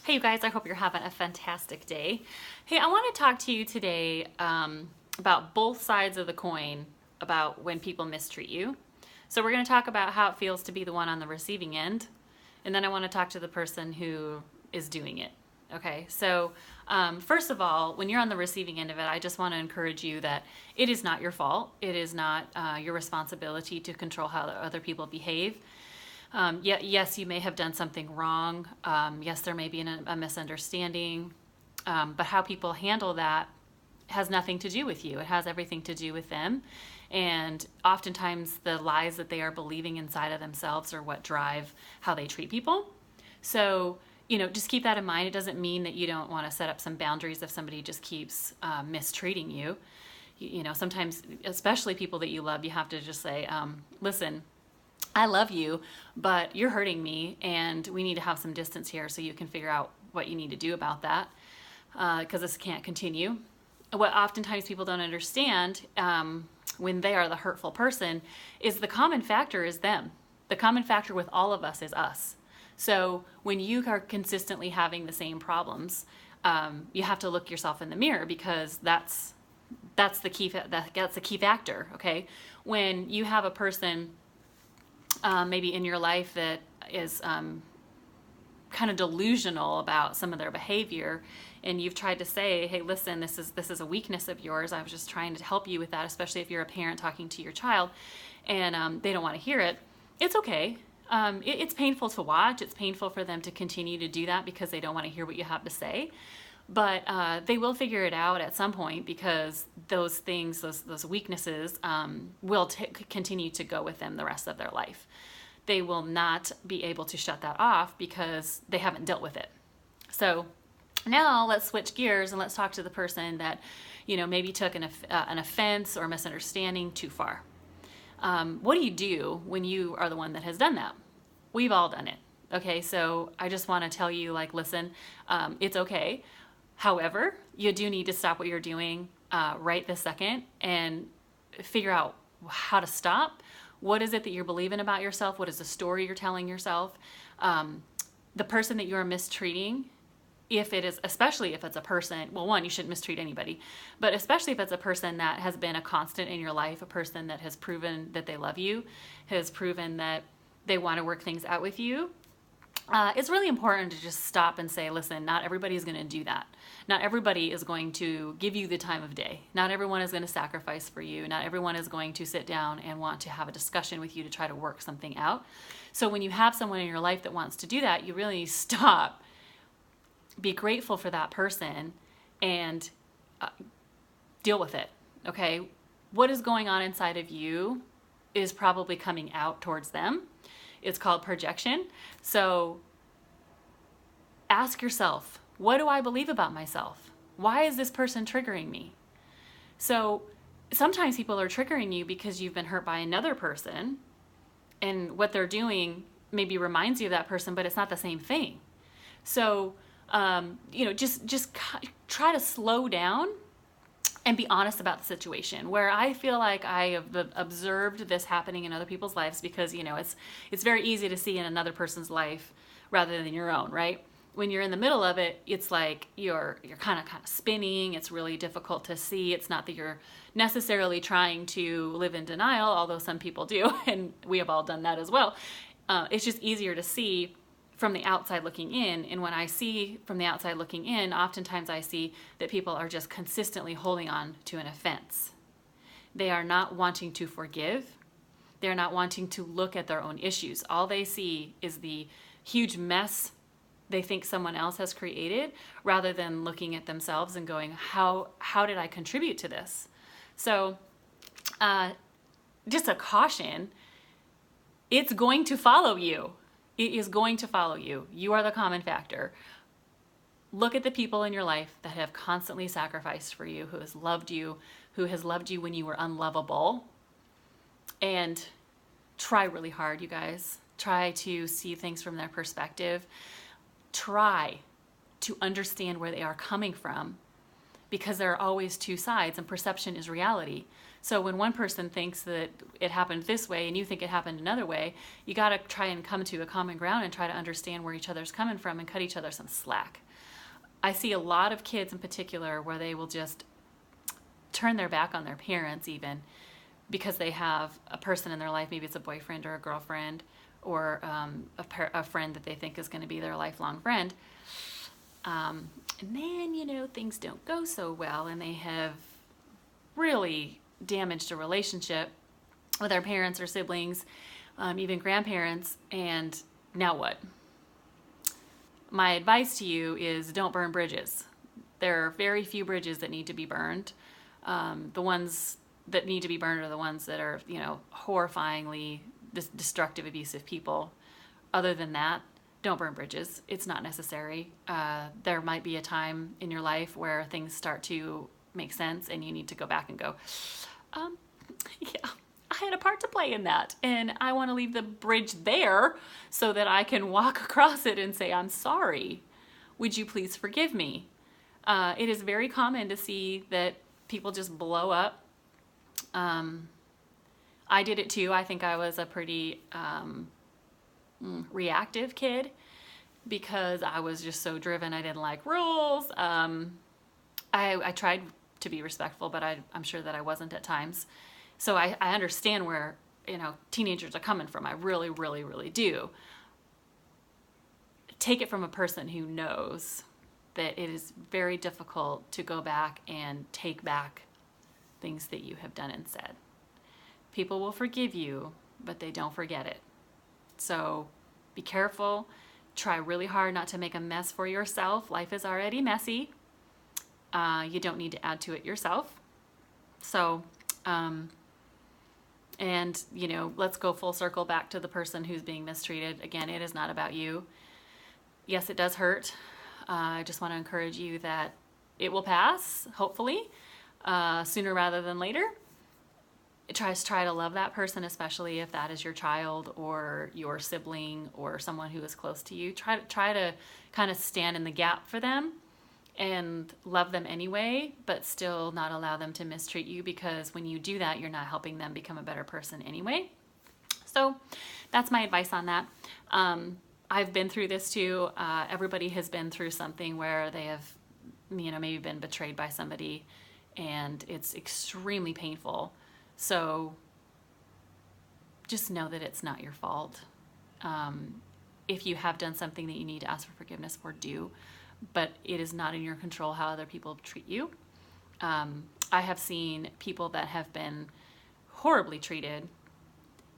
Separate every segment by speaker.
Speaker 1: Hey, you guys, I hope you're having a fantastic day. Hey, I want to talk to you today about both sides of the coin about when people mistreat you. So, we're going to talk about how it feels to be the one on the receiving end, and then I want to talk to the person who is doing it. Okay, so first of all, when you're on the receiving end of it, I just want to encourage you that it is not your fault. It is not your responsibility to control how other people behave. Yes, you may have done something wrong. Yes, there may be a misunderstanding. But how people handle that has nothing to do with you. It has everything to do with them. And oftentimes, the lies that they are believing inside of themselves are what drive how they treat people. So, just keep that in mind. It doesn't mean that you don't want to set up some boundaries if somebody just keeps mistreating you. Sometimes, especially people that you love, you have to just say, listen, I love you, but you're hurting me, and we need to have some distance here so you can figure out what you need to do about that, because this can't continue. What oftentimes people don't understand when they are the hurtful person is the common factor is them. The common factor with all of us is us. So when you are consistently having the same problems, you have to look yourself in the mirror, because that's the key. That's the key factor. Okay, when you have a person maybe in your life that is kind of delusional about some of their behavior, and you've tried to say, hey, listen, this is a weakness of yours, I was just trying to help you with that, especially if you're a parent talking to your child, and they don't want to hear it. It's okay. It's painful to watch. It's painful for them to continue to do that because they don't want to hear what you have to say. But they will figure it out at some point, because those things, those weaknesses, will continue to go with them the rest of their life. They will not be able to shut that off because they haven't dealt with it. So now let's switch gears and let's talk to the person that maybe took an offense or misunderstanding too far. What do you do when you are the one that has done that? We've all done it. Okay, so I just want to tell you, listen, it's okay. However, you do need to stop what you're doing right this second and figure out how to stop. What is it that you're believing about yourself? What is the story you're telling yourself? The person that you're mistreating, especially if it's a person, well, one, you shouldn't mistreat anybody, but especially if it's a person that has been a constant in your life, a person that has proven that they love you, has proven that they want to work things out with you, it's really important to just stop and say, listen, not everybody is going to do that. Not everybody is going to give you the time of day. Not everyone is going to sacrifice for you. Not everyone is going to sit down and want to have a discussion with you to try to work something out. So when you have someone in your life that wants to do that, you really need to stop, be grateful for that person, and deal with it. Okay? What is going on inside of you is probably coming out towards them. It's called projection. So ask yourself, what do I believe about myself? Why is this person triggering me? So sometimes people are triggering you because you've been hurt by another person, and what they're doing maybe reminds you of that person, but it's not the same thing. So, just try to slow down and be honest about the situation. Where I feel like I have observed this happening in other people's lives, because it's very easy to see in another person's life rather than your own, right? When you're in the middle of it, it's like you're kind of spinning. It's really difficult to see. It's not that you're necessarily trying to live in denial, although some people do, and we have all done that as well. It's just easier to see from the outside looking in. And when I see from the outside looking in, oftentimes I see that people are just consistently holding on to an offense. They are not wanting to forgive. They're not wanting to look at their own issues. All they see is the huge mess they think someone else has created, rather than looking at themselves and going, how did I contribute to this? So just a caution, it's going to follow you. It is going to follow you. You are the common factor. Look at the people in your life that have constantly sacrificed for you, who has loved you when you were unlovable, and try really hard, you guys. Try to see things from their perspective. Try to understand where they are coming from, because there are always two sides and perception is reality. So when one person thinks that it happened this way and you think it happened another way, you got to try and come to a common ground and try to understand where each other's coming from and cut each other some slack. I see a lot of kids in particular where they will just turn their back on their parents even because they have a person in their life, maybe it's a boyfriend or a girlfriend or a friend that they think is going to be their lifelong friend. And then, things don't go so well and they have really damaged a relationship with their parents or siblings, even grandparents, and now what? My advice to you is don't burn bridges. There are very few bridges that need to be burned. The ones that need to be burned are the ones that are, horrifyingly destructive, abusive people. Other than that, don't burn bridges. It's not necessary. There might be a time in your life where things start to make sense and you need to go back and go, yeah, I had a part to play in that and I want to leave the bridge there so that I can walk across it and say, I'm sorry. Would you please forgive me? It is very common to see that people just blow up. I did it too. I think I was a pretty reactive kid because I was just so driven. I didn't like rules. I tried to be respectful, but I'm sure that I wasn't at times. So I understand where, teenagers are coming from. I really, really, really do. Take it from a person who knows that it is very difficult to go back and take back things that you have done and said. People will forgive you, but they don't forget it. So be careful. Try really hard not to make a mess for yourself. Life is already messy. You don't need to add to it yourself. So, let's go full circle back to the person who's being mistreated. Again, it is not about you. Yes, it does hurt. I just want to encourage you that it will pass, hopefully, sooner rather than later. Try to love that person, especially if that is your child or your sibling or someone who is close to you. Try to kind of stand in the gap for them and love them anyway, but still not allow them to mistreat you, because when you do that, you're not helping them become a better person anyway. So that's my advice on that. I've been through this too. Everybody has been through something where they have, maybe been betrayed by somebody, and it's extremely painful. So just know that it's not your fault. If you have done something that you need to ask for forgiveness for, do. But it is not in your control how other people treat you. I have seen people that have been horribly treated,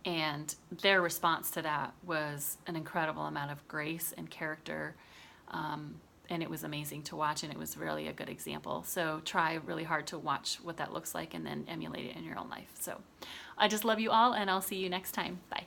Speaker 1: and their response to that was an incredible amount of grace and character, and it was amazing to watch, and it was really a good example. So try really hard to watch what that looks like and then emulate it in your own life. So I just love you all, and I'll see you next time. Bye.